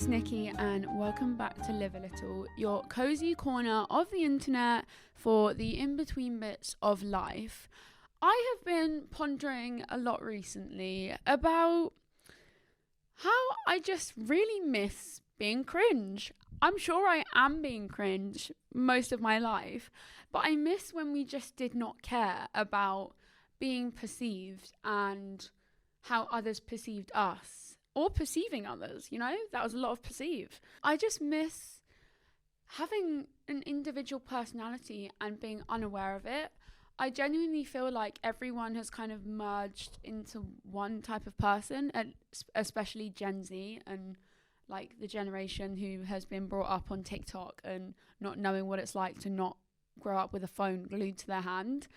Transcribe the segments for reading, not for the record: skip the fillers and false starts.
it's Nikki and welcome back to Live a Little, your cozy corner of the internet for the in-between bits of life. I have been pondering a lot recently about how I just really miss being cringe. I'm sure I am being cringe most of my life, but I miss when we just did not care about being perceived and how others perceived us. Or perceiving others, that was a lot of perceive. I just miss having an individual personality and being unaware of it. I genuinely feel like everyone has kind of merged into one type of person, and especially Gen Z and like the generation who has been brought up on TikTok and not knowing what it's like to not grow up with a phone glued to their hand.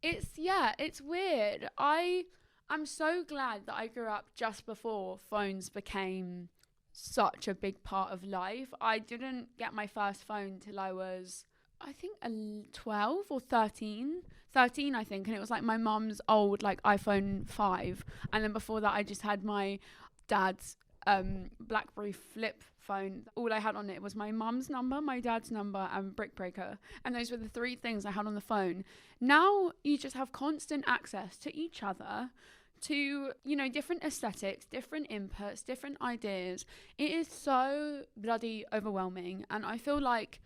It's weird. I'm so glad that I grew up just before phones became such a big part of life. I didn't get my first phone till I was, I think, 12 or 13. 13, I think. And it was like my mum's old like iPhone 5. And then before that, I just had my dad's BlackBerry flip phone. All I had on it was my mum's number, my dad's number, and Brick Breaker. And those were the three things I had on the phone. Now you just have constant access to each other, to, different aesthetics, different inputs, different ideas. It is so bloody overwhelming. And I feel like,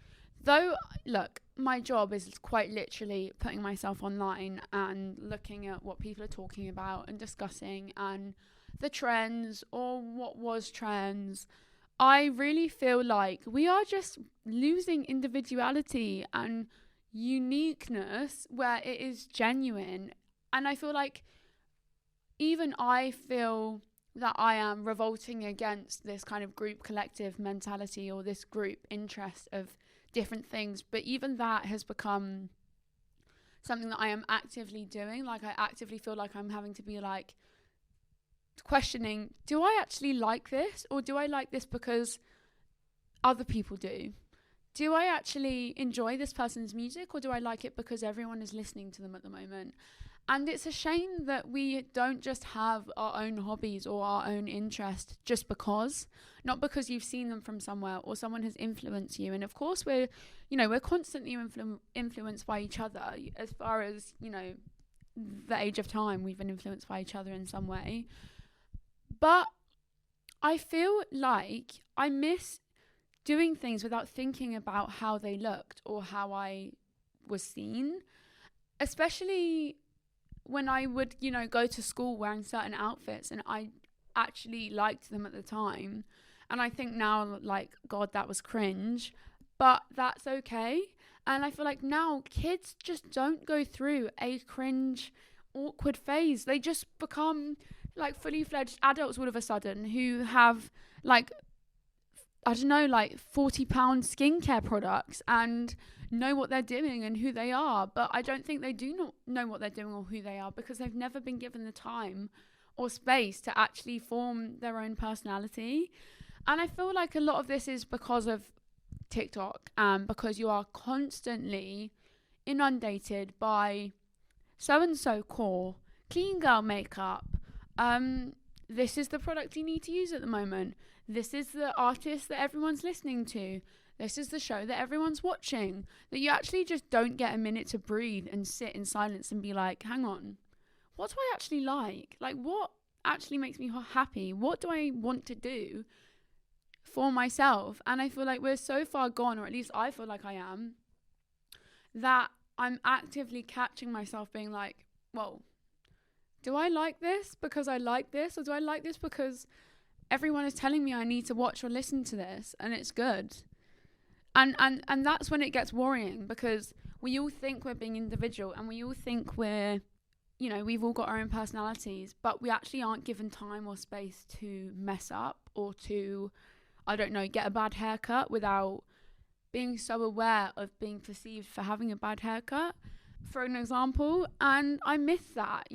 my job is quite literally putting myself online and looking at what people are talking about and discussing and the trends or what was trends. I really feel like we are just losing individuality and uniqueness where it is genuine. And I feel like even I feel that I am revolting against this kind of group collective mentality or this group interest of different things. But even that has become something that I am actively doing. Like, I actively feel like I'm having to be like questioning, do I actually like this? Or do I like this because other people do? Do I actually enjoy this person's music, or do I like it because everyone is listening to them at the moment? And it's a shame that we don't just have our own hobbies or our own interest just because, not because you've seen them from somewhere or someone has influenced you. And of course we're constantly influenced by each other. As far as, the age of time, we've been influenced by each other in some way. But I feel like I miss doing things without thinking about how they looked or how I was seen, especially when I would, go to school wearing certain outfits and I actually liked them at the time. And I think now, like, God, that was cringe, but that's okay. And I feel like now kids just don't go through a cringe, awkward phase. They just become like fully fledged adults all of a sudden who have like, I don't know, like £40 skincare products and know what they're doing and who they are. But I don't think they do not know what they're doing or who they are because they've never been given the time or space to actually form their own personality. And I feel like a lot of this is because of TikTok, because you are constantly inundated by so-and-so core, clean girl makeup, this is the product you need to use at the moment. This is the artist that everyone's listening to. This is the show that everyone's watching. That you actually just don't get a minute to breathe and sit in silence and be like, hang on, what do I actually like? Like, what actually makes me happy? What do I want to do for myself? And I feel like we're so far gone, or at least I feel like I am, that I'm actively catching myself being like, well, do I like this because I like this? Or do I like this because everyone is telling me I need to watch or listen to this and it's good? And that's when it gets worrying, because we all think we're being individual and we all think we're, we've all got our own personalities, but we actually aren't given time or space to mess up or to, I don't know, get a bad haircut without being so aware of being perceived for having a bad haircut, for an example. And I miss that.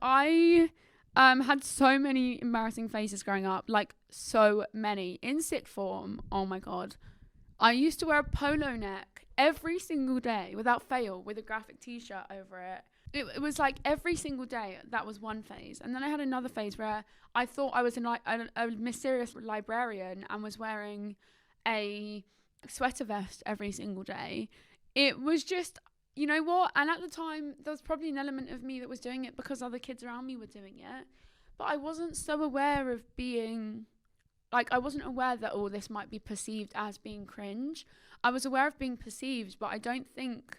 I had so many embarrassing phases growing up, like so many. In sixth form, oh my God, I used to wear a polo neck every single day without fail with a graphic t-shirt over it. it was like every single day. That was one phase. And then I had another phase where I thought I was a mysterious librarian and was wearing a sweater vest every single day. It was just, you know what? And at the time, there was probably an element of me that was doing it because other kids around me were doing it. But I wasn't so aware of being, like, I wasn't aware that all this might be perceived as being cringe. I was aware of being perceived, but I don't think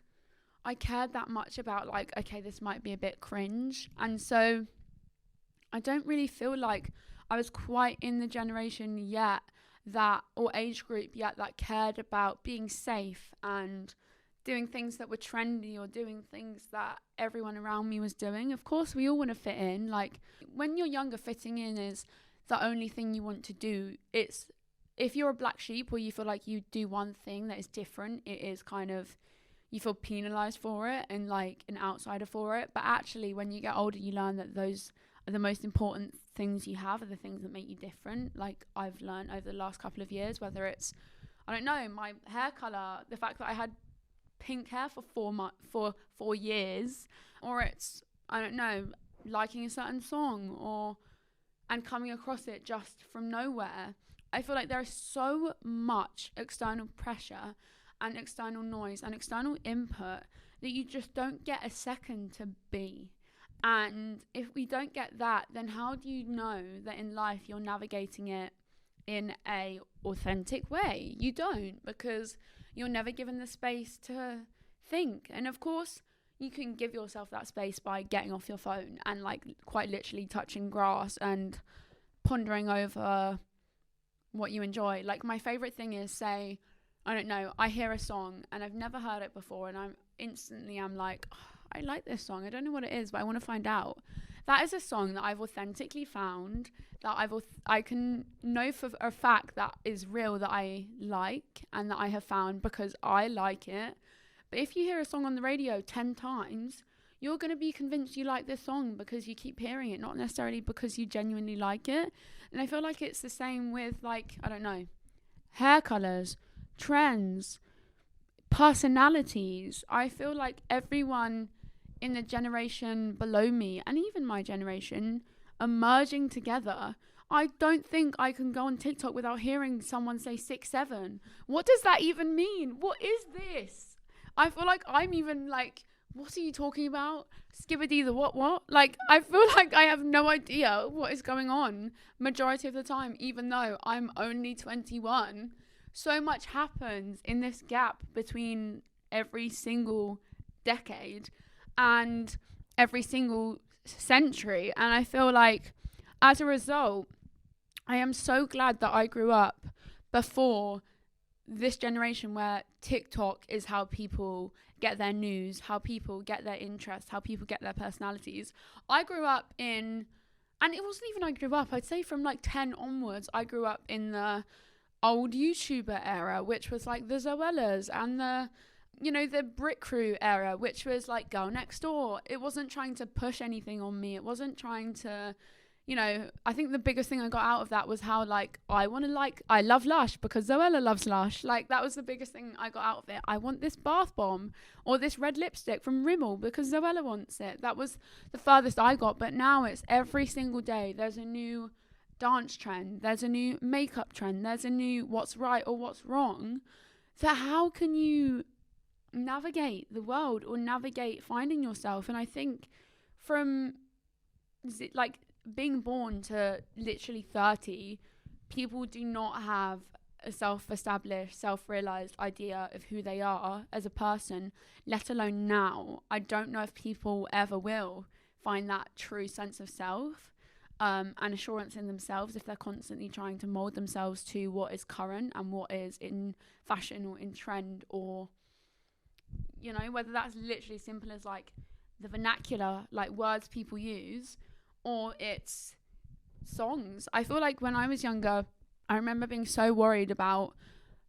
I cared that much about, like, okay, this might be a bit cringe. And so I don't really feel like I was quite in the generation yet that, or age group yet, that cared about being safe and doing things that were trendy or doing things that everyone around me was doing. Of course, we all want to fit in. Like, when you're younger, fitting in is the only thing you want to do. It's, if you're a black sheep or you feel like you do one thing that is different, it is kind of, you feel penalized for it and like an outsider for it. But actually, when you get older, you learn that those are the most important things you have, are the things that make you different. Like, I've learned over the last couple of years, whether it's, I don't know, my hair color, the fact that I had pink hair for 4 years, or it's, I don't know, liking a certain song and coming across it just from nowhere. I feel like there is so much external pressure and external noise and external input that you just don't get a second to be. And if we don't get that, then how do you know that in life you're navigating it in a authentic way? You don't, because you're never given the space to think. And of course, you can give yourself that space by getting off your phone and like quite literally touching grass and pondering over what you enjoy. Like, my favorite thing is, say, I don't know, I hear a song and I've never heard it before, and I'm like, oh, I like this song. I don't know what it is, but I want to find out. That is a song that I've authentically found, that I can know for a fact that is real, that I like and that I have found because I like it. But if you hear a song on the radio 10 times, you're going to be convinced you like this song because you keep hearing it, not necessarily because you genuinely like it. And I feel like it's the same with, like, I don't know, hair colors, trends, personalities. I feel like everyone in the generation below me, and even my generation, are merging together. I don't think I can go on TikTok without hearing someone say 6'7". What does that even mean? What is this? I feel like I'm even like, what are you talking about? Skibbity the what? Like, I feel like I have no idea what is going on majority of the time, even though I'm only 21. So much happens in this gap between every single decade and every single century. And I feel like, as a result, I am so glad that I grew up before this generation where TikTok is how people get their news, how people get their interests, how people get their personalities. I grew up in, and it wasn't even I grew up, I'd say from like 10 onwards, I grew up in the old YouTuber era, which was like the Zoellas, and the Brick Crew era, which was like Girl Next Door. It wasn't trying to push anything on me. It wasn't trying to, I think the biggest thing I got out of that was how, like, I love Lush because Zoella loves Lush. Like, that was the biggest thing I got out of it. I want this bath bomb or this red lipstick from Rimmel because Zoella wants it. That was the furthest I got. But now it's every single day there's a new dance trend, there's a new makeup trend, there's a new what's right or what's wrong. So how can you navigate the world or navigate finding yourself? And I think from like being born to literally 30, people do not have a self-established, self-realized idea of who they are as a person, let alone now. I don't know if people ever will find that true sense of self and assurance in themselves if they're constantly trying to mold themselves to what is current and what is in fashion or in trend, or whether that's literally simple as like the vernacular, like words people use, or it's songs. I feel like when I was younger, I remember being so worried about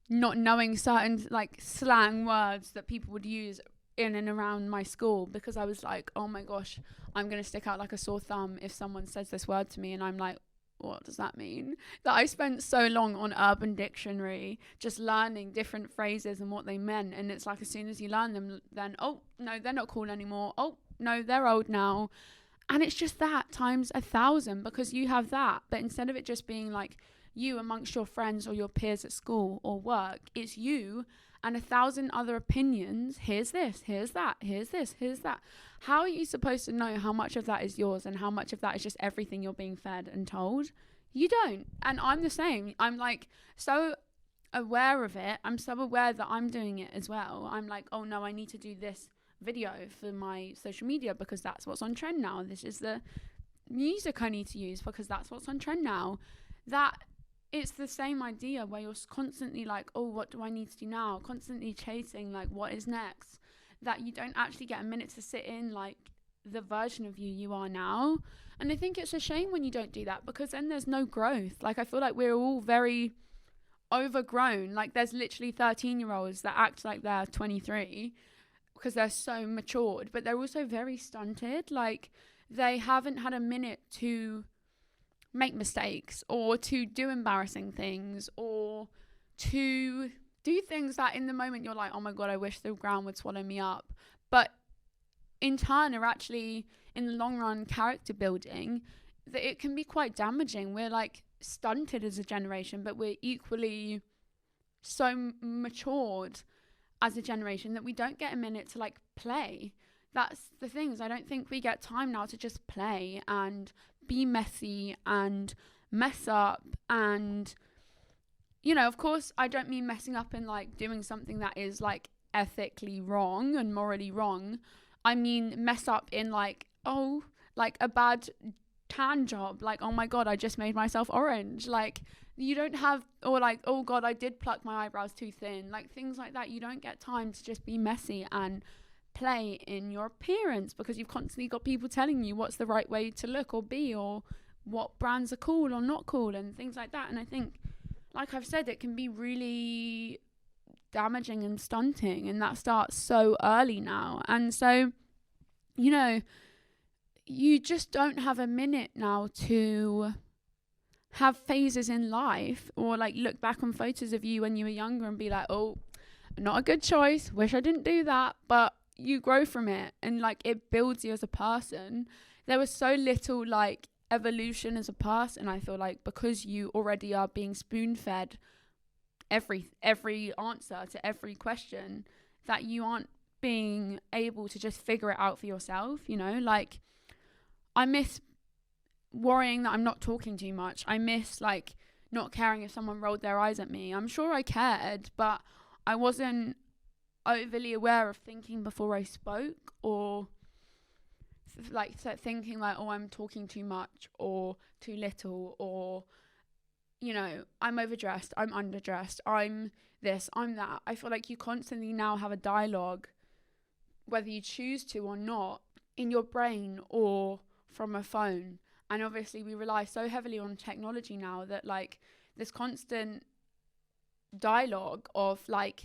not knowing certain like slang words that people would use in and around my school, because I was like, oh my gosh, I'm going to stick out like a sore thumb if someone says this word to me and I'm like, what does that mean? That I spent so long on Urban Dictionary just learning different phrases and what they meant, and it's like as soon as you learn them, then oh no, they're not cool anymore. Oh, no, they're old now. And it's just that times 1,000 because you have that. But instead of it just being like you amongst your friends or your peers at school or work, it's you and 1,000 other opinions. Here's this, here's that, here's this, here's that. How are you supposed to know how much of that is yours and how much of that is just everything you're being fed and told? You don't. And I'm the same. I'm like so aware of it. I'm so aware that I'm doing it as well. I'm like, oh no, I need to do this video for my social media because that's what's on trend now. This is the music I need to use because that's what's on trend now. That it's the same idea where you're constantly like, oh, what do I need to do now? Constantly chasing like what is next, that you don't actually get a minute to sit in like the version of you are now. And I think it's a shame when you don't do that because then there's no growth. Like I feel like we're all very overgrown. Like there's literally 13-year-olds that act like they're 23 because they're so matured, but they're also very stunted. Like they haven't had a minute to make mistakes or to do embarrassing things or to do things that in the moment you're like, oh my God, I wish the ground would swallow me up. But in turn are actually in the long run character building, that it can be quite damaging. We're like stunted as a generation, but we're equally so matured as a generation that we don't get a minute to like play. That's the things. I don't think we get time now to just play and be messy and mess up. And you know, of course I don't mean messing up in like doing something that is like ethically wrong and morally wrong. I mean mess up in like, oh, like a bad tan job, like oh my God, I just made myself orange. Like you don't have, or like, oh God, I did pluck my eyebrows too thin, like things like that. You don't get time to just be messy and play in your appearance because you've constantly got people telling you what's the right way to look or be, or what brands are cool or not cool and things like that. And I think, like I've said, it can be really damaging and stunting, and that starts so early now. And so, you know, you just don't have a minute now to have phases in life or like look back on photos of you when you were younger and be like, oh, not a good choice, wish I didn't do that. But you grow from it and like it builds you as a person. There was so little like evolution as a person, I feel like, because you already are being spoon fed every answer to every question, that you aren't being able to just figure it out for yourself. You know, like I miss worrying that I'm not talking too much. I miss like not caring if someone rolled their eyes at me. I'm sure I cared, but I wasn't overly aware of thinking before I spoke, or like thinking like, oh, I'm talking too much or too little, or you know, I'm overdressed, I'm underdressed, I'm this, I'm that. I feel like you constantly now have a dialogue, whether you choose to or not, in your brain or from a phone. And obviously we rely so heavily on technology now that like this constant dialogue of like,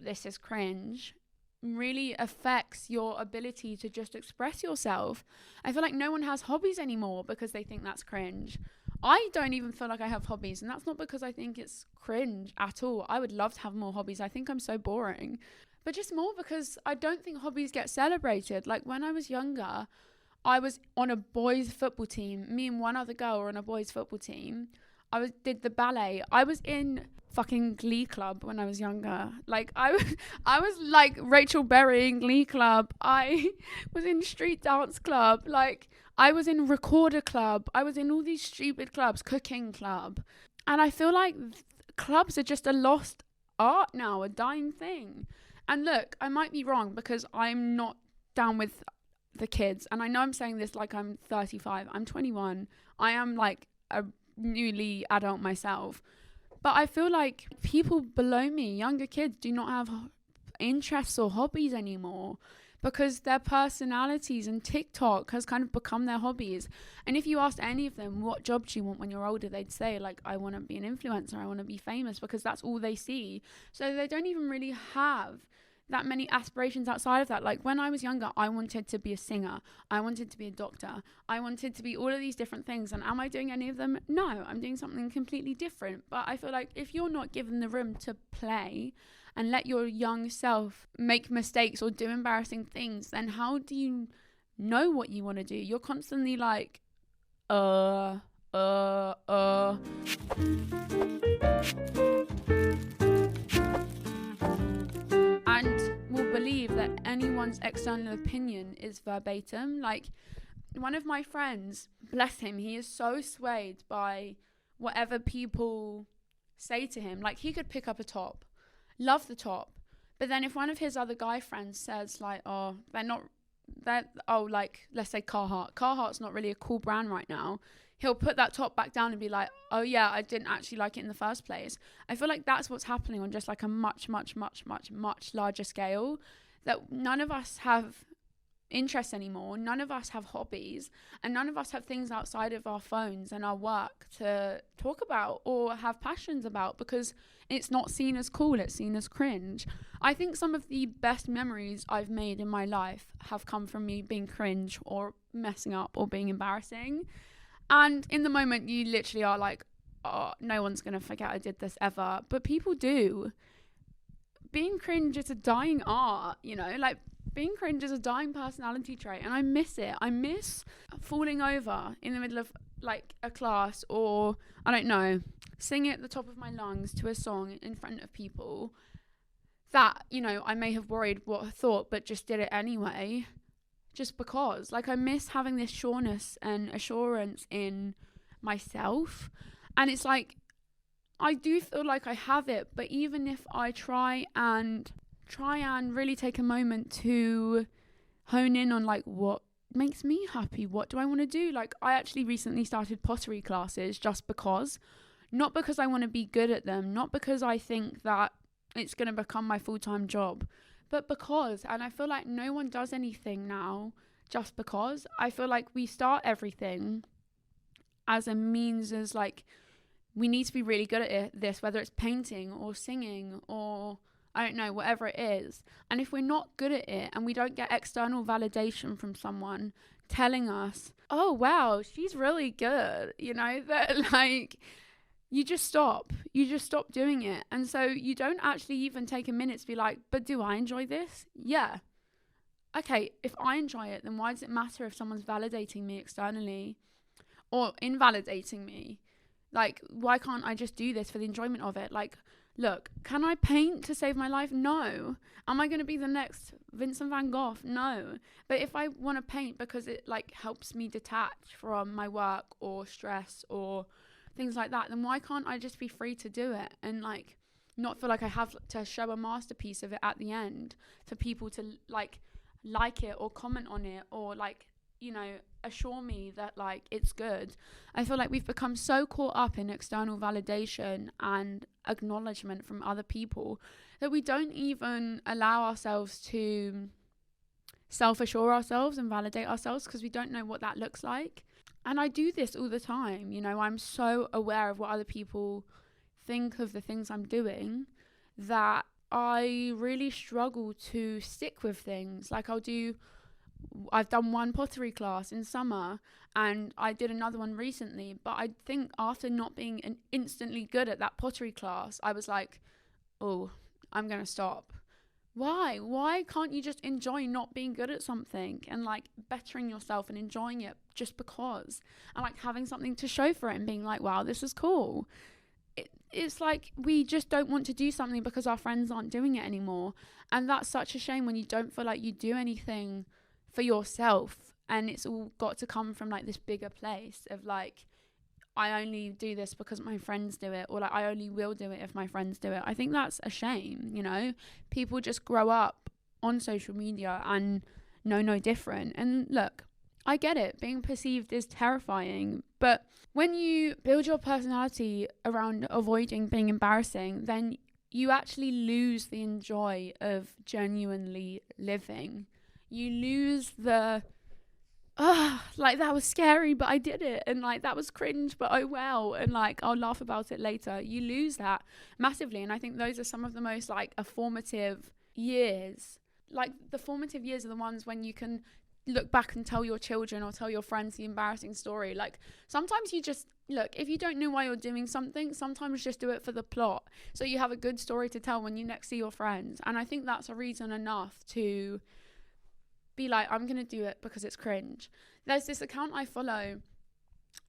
this is cringe, really affects your ability to just express yourself. I feel like no one has hobbies anymore because they think that's cringe. I don't even feel like I have hobbies, and that's not because I think it's cringe at all. I would love to have more hobbies. I think I'm so boring, but just more because I don't think hobbies get celebrated. Like when I was younger, I was on a boys football team. Me and one other girl were on a boys football team. Did the ballet. I was in fucking Glee Club when I was younger. Like I was like Rachel Berry in Glee Club. I was in Street Dance Club. Like I was in Recorder Club. I was in all these stupid clubs, Cooking Club. And I feel like clubs are just a lost art now, a dying thing. And look, I might be wrong because I'm not down with the kids. And I know I'm saying this like I'm 35. I'm 21. I am like a newly adult myself. But I feel like people below me, younger kids, do not have interests or hobbies anymore because their personalities and TikTok has kind of become their hobbies. And if you asked any of them, what job do you want when you're older, they'd say, like, I want to be an influencer, I want to be famous, because that's all they see. So they don't even really have that many aspirations outside of that. Like when I was younger, I wanted to be a singer, I wanted to be a doctor, I wanted to be all of these different things. And am I doing any of them? No, I'm doing something completely different. But I feel like if you're not given the room to play and let your young self make mistakes or do embarrassing things, then how do you know what you want to do. You're constantly like, and will believe that anyone's external opinion is verbatim. Like, one of my friends, bless him, he is so swayed by whatever people say to him. Like, he could pick up a top, love the top, but then if one of his other guy friends says like, like, let's say Carhartt's not really a cool brand right now, he'll put that top back down and be like, oh yeah, I didn't actually like it in the first place. I feel like that's what's happening on just like a much larger scale, that none of us have interests anymore, none of us have hobbies, and none of us have things outside of our phones and our work to talk about or have passions about, because it's not seen as cool, it's seen as cringe. I think some of the best memories I've made in my life have come from me being cringe or messing up or being embarrassing, and in the moment you literally are like, oh, no one's gonna forget I did this ever, but people do. Being cringe is a dying art, you know, like being cringe is a dying personality trait, and I miss it. I miss falling over in the middle of like a class, or I don't know, singing at the top of my lungs to a song in front of people that, you know, I may have worried what I thought, but just did it anyway, just because. Like, I miss having this sureness and assurance in myself, and it's like, I do feel like I have it, but even if I try and really take a moment to hone in on like what makes me happy, what do I want to do. Like, I actually recently started pottery classes just because, not because I want to be good at them, not because I think that it's going to become my full-time job, but because. And I feel like no one does anything now just because. I feel like we start everything as a means, as like, we need to be really good at this, whether it's painting or singing or I don't know, whatever it is. And if we're not good at it and we don't get external validation from someone telling us, oh, wow, she's really good, you know, that like, you just stop doing it. And so you don't actually even take a minute to be like, but do I enjoy this? Yeah. Okay, if I enjoy it, then why does it matter if someone's validating me externally or invalidating me? Like, why can't I just do this for the enjoyment of it? Like, look, can I paint to save my life? No. Am I going to be the next Vincent van Gogh? No. But if I want to paint because it like helps me detach from my work or stress or things like that, then why can't I just be free to do it and like not feel like I have to show a masterpiece of it at the end for people to like it or comment on it or like, you know, assure me that like it's good. I feel like we've become so caught up in external validation and acknowledgement from other people that we don't even allow ourselves to self-assure ourselves and validate ourselves, because we don't know what that looks like. And I do this all the time, you know, I'm so aware of what other people think of the things I'm doing that I really struggle to stick with things. Like, I've done one pottery class in summer and I did another one recently, but I think after not being instantly good at that pottery class, I was like, oh, I'm going to stop. Why can't you just enjoy not being good at something and like bettering yourself and enjoying it just because, and like having something to show for it and being like, wow, this is cool. It's like we just don't want to do something because our friends aren't doing it anymore, and that's such a shame when you don't feel like you do anything for yourself, and it's all got to come from like this bigger place of like, I only do this because my friends do it, or like I only will do it if my friends do it. I think that's a shame, you know. People just grow up on social media and know no different. And look, I get it, being perceived is terrifying, but when you build your personality around avoiding being embarrassing, then you actually lose the joy of genuinely living. You lose the, like that was scary, but I did it. And like that was cringe, but oh well. And like I'll laugh about it later. You lose that massively. And I think those are some of the most like formative years. Like the formative years are the ones when you can look back and tell your children or tell your friends the embarrassing story. Like sometimes you just, look, if you don't know why you're doing something, sometimes just do it for the plot. So you have a good story to tell when you next see your friends. And I think that's a reason enough to be like, I'm going to do it because it's cringe. There's this account I follow,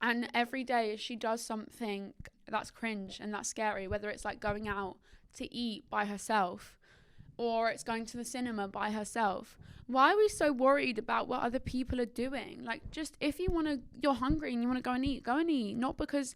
and every day she does something that's cringe and that's scary, whether it's like going out to eat by herself or it's going to the cinema by herself. Why are we so worried about what other people are doing? Like, just if you're hungry and you want to go and eat. Not because,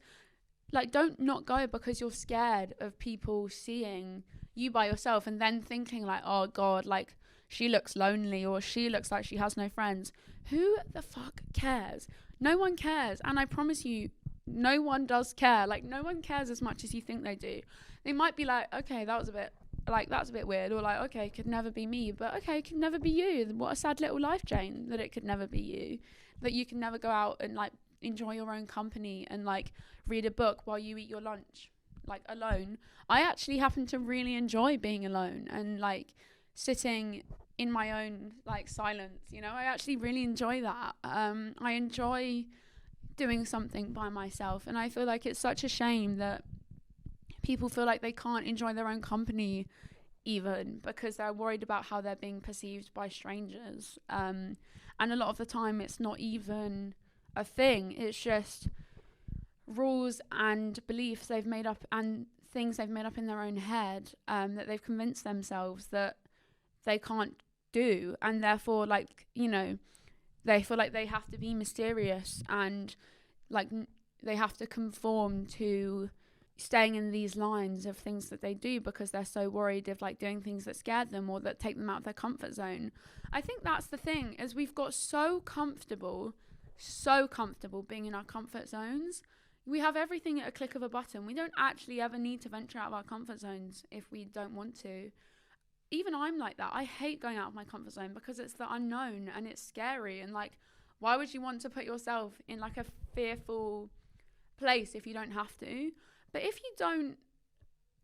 like, don't not go because you're scared of people seeing you by yourself and then thinking like, oh God, like, she looks lonely or she looks like she has no friends. Who the fuck cares? No one cares. And I promise you, no one does care. Like, no one cares as much as you think they do. They might be like, okay, that's a bit weird, or like, okay, could never be me, but okay, could never be you. What a sad little life, Jane, that it could never be you, that you can never go out and like enjoy your own company and like read a book while you eat your lunch, like alone. I actually happen to really enjoy being alone and like sitting in my own like silence, you know. I actually really enjoy that. I enjoy doing something by myself, and I feel like it's such a shame that people feel like they can't enjoy their own company even because they're worried about how they're being perceived by strangers. And a lot of the time it's not even a thing. It's just rules and beliefs they've made up and things they've made up in their own head, that they've convinced themselves that they can't do. And therefore, like, you know, they feel like they have to be mysterious and like they have to conform to staying in these lines of things that they do because they're so worried of like doing things that scare them or that take them out of their comfort zone. I think that's the thing, is we've got so comfortable being in our comfort zones. We have everything at a click of a button. We don't actually ever need to venture out of our comfort zones if we don't want to. Even I'm like that. I hate going out of my comfort zone because it's the unknown and it's scary, and like, why would you want to put yourself in like a fearful place if you don't have to? But if you don't,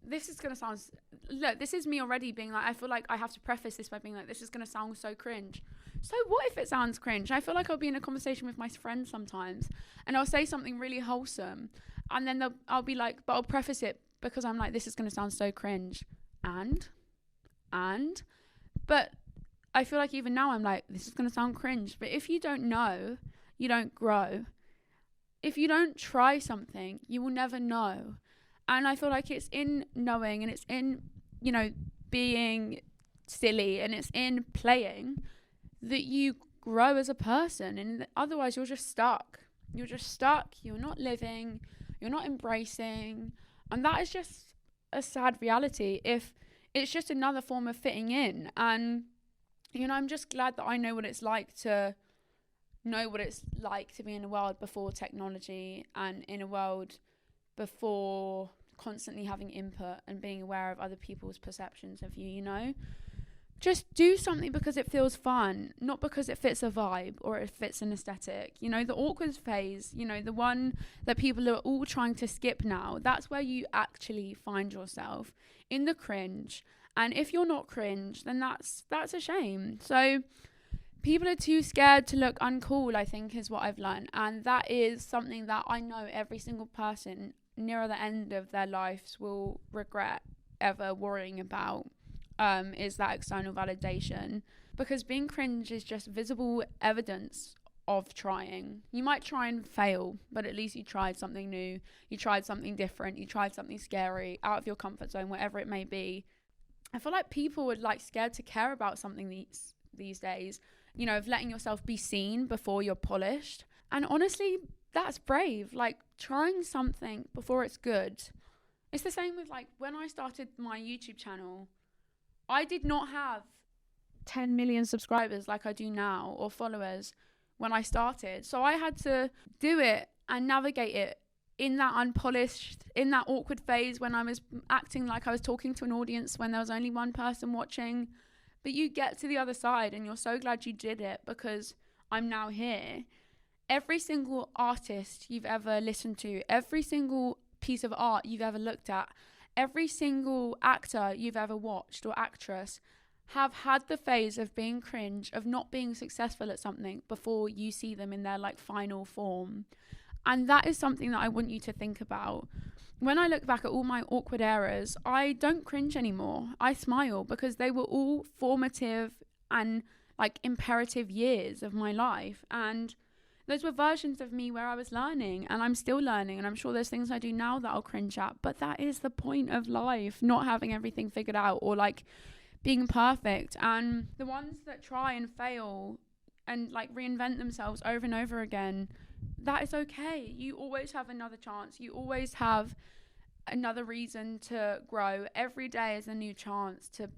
this is going to sound, look, this is me already being like, I feel like I have to preface this by being like, this is going to sound so cringe. So what if it sounds cringe? I feel like I'll be in a conversation with my friends sometimes and I'll say something really wholesome and then I'll be like, but I'll preface it because I'm like, this is going to sound so cringe. But I feel like even now I'm like, this is going to sound cringe. But if you don't know, you don't grow. If you don't try something, you will never know. And I feel like it's in knowing and it's in, you know, being silly and it's in playing that you grow as a person. And otherwise you're just stuck. You're not living. You're not embracing. And that is just a sad reality if it's just another form of fitting in. And, you know, I'm just glad that I know what it's like to be in a world before technology and in a world before constantly having input and being aware of other people's perceptions of you, you know. Just do something because it feels fun, not because it fits a vibe or it fits an aesthetic. You know, the awkward phase, you know, the one that people are all trying to skip now, that's where you actually find yourself, in the cringe. And if you're not cringe, then that's a shame. So people are too scared to look uncool, I think, is what I've learned. And that is something that I know every single person nearer the end of their lives will regret ever worrying about, is that external validation. Because being cringe is just visible evidence of trying. You might try and fail, but at least you tried something new. You tried something different. You tried something scary, out of your comfort zone, whatever it may be. I feel like people are like scared to care about something these days, you know, of letting yourself be seen before you're polished. And honestly, that's brave. Like, trying something before it's good. It's the same with like when I started my YouTube channel, I did not have 10 million subscribers like I do now, or followers, when I started. So I had to do it and navigate it in that unpolished, in that awkward phase when I was acting like I was talking to an audience when there was only one person watching. But you get to the other side and you're so glad you did it, because I'm now here. Every single artist you've ever listened to, every single piece of art you've ever looked at, every single actor you've ever watched or actress have had the phase of being cringe, of not being successful at something before you see them in their like final form. And that is something that I want you to think about. When I look back at all my awkward eras, I don't cringe anymore. I smile because they were all formative and like imperative years of my life, and those were versions of me where I was learning, and I'm still learning, and I'm sure there's things I do now that I'll cringe at, but that is the point of life, not having everything figured out or like being perfect. And the ones that try and fail and like reinvent themselves over and over again, that is okay. You always have another chance. You always have another reason to grow. Every day is a new chance to,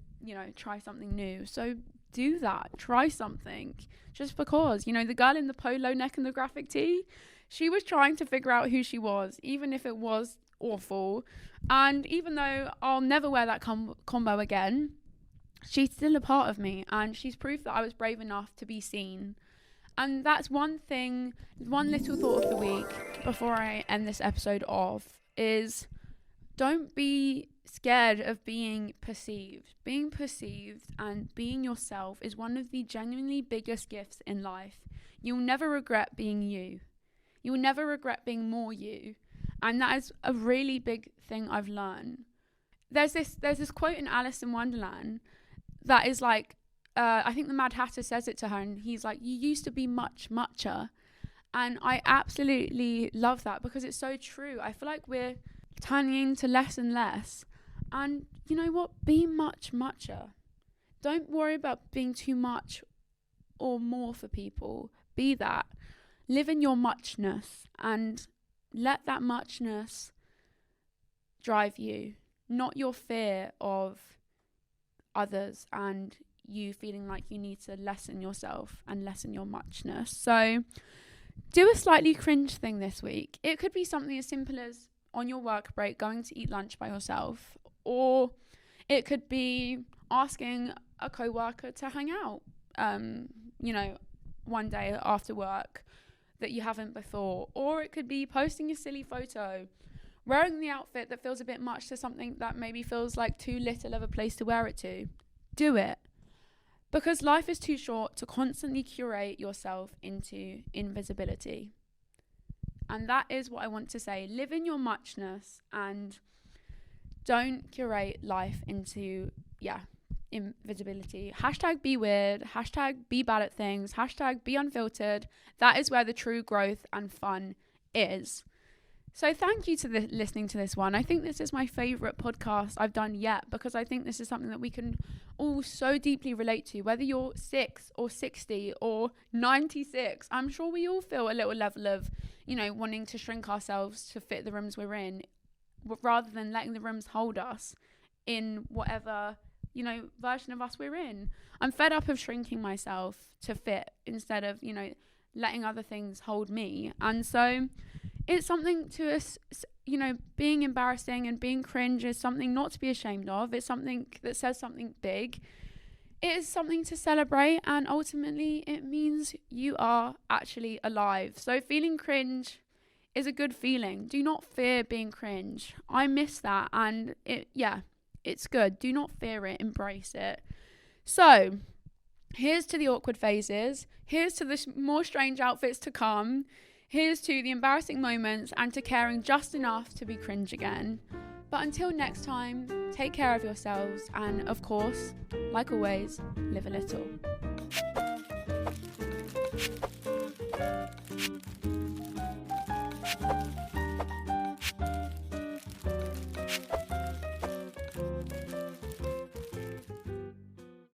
try something new. So do that. Try something. Just because, the girl in the polo neck and the graphic tee, she was trying to figure out who she was, even if it was awful. And even though I'll never wear that combo again, she's still a part of me, and she's proof that I was brave enough to be seen. And that's one little thought of the week before I end this episode off is, don't be scared of being perceived. Being perceived and being yourself is one of the genuinely biggest gifts in life. You'll never regret being you. You'll never regret being more you. And that is a really big thing I've learned. There's this quote in Alice in Wonderland that is like, I think the Mad Hatter says it to her, and he's like, you used to be mucher. And I absolutely love that, because it's so true. I feel like we're turning into less and less. And you know what? Be mucher. Don't worry about being too much or more for people. Be that. Live in your muchness, and let that muchness drive you, not your fear of others and you feeling like you need to lessen yourself and lessen your muchness. So do a slightly cringe thing this week. It could be something as simple as on your work break going to eat lunch by yourself, or it could be asking a co-worker to hang out one day after work that you haven't before, or it could be posting a silly photo, wearing the outfit that feels a bit much to something that maybe feels like too little of a place to wear it to. Do it. Because life is too short to constantly curate yourself into invisibility. And that is what I want to say. Live in your muchness and don't curate life into, invisibility. Hashtag be weird. Hashtag be bad at things. Hashtag be unfiltered. That is where the true growth and fun is. So thank you to listening to this one. I think this is my favourite podcast I've done yet, because I think this is something that we can all so deeply relate to, whether you're 6 or 60 or 96. I'm sure we all feel a little level of, wanting to shrink ourselves to fit the rooms we're in, rather than letting the rooms hold us in whatever, version of us we're in. I'm fed up of shrinking myself to fit instead of, letting other things hold me. And so it's something to us, being embarrassing and being cringe is something not to be ashamed of. It's something that says something big. It is something to celebrate, and ultimately it means you are actually alive. So feeling cringe is a good feeling. Do not fear being cringe. I miss that, and it's good. Do not fear it. Embrace it. So here's to the awkward phases. Here's to the more strange outfits to come. Here's to the embarrassing moments, and to caring just enough to be cringe again. But until next time, take care of yourselves, and of course, like always, live a little.